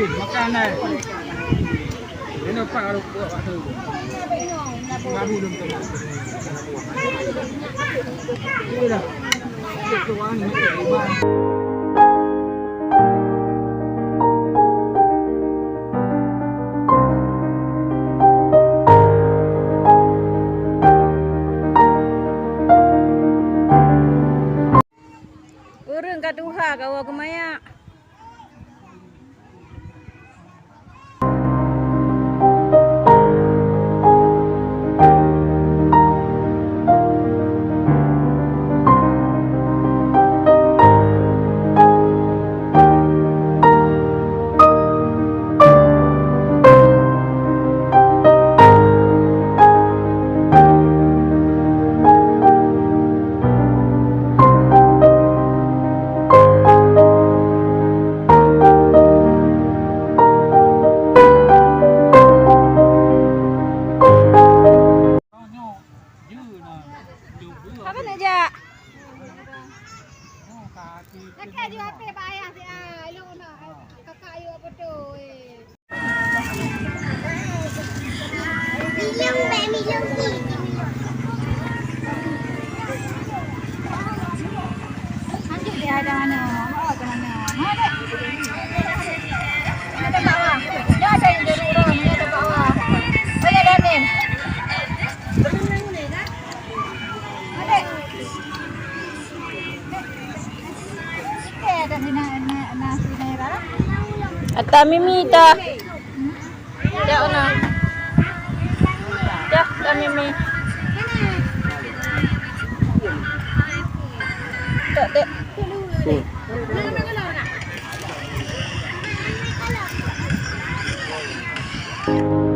makanan. Ini apa kalau buat waktu itu? Baru belum tahu. Ini dah. Itu wangi ni. Urang kaduha kawa kumaya. Apa aja? Kakak juga apa bayar sih? Lu nak kakak you apa tu? Minum ni. Anjir dia ada mana? Oh, ke mana? Ada. Ada bawah. Dia ada yang dari urang, dia ada bawah. Banyak dah ni. Ata mimita. Ya ona. Ya, ta mimi. Tak tak. Thank you.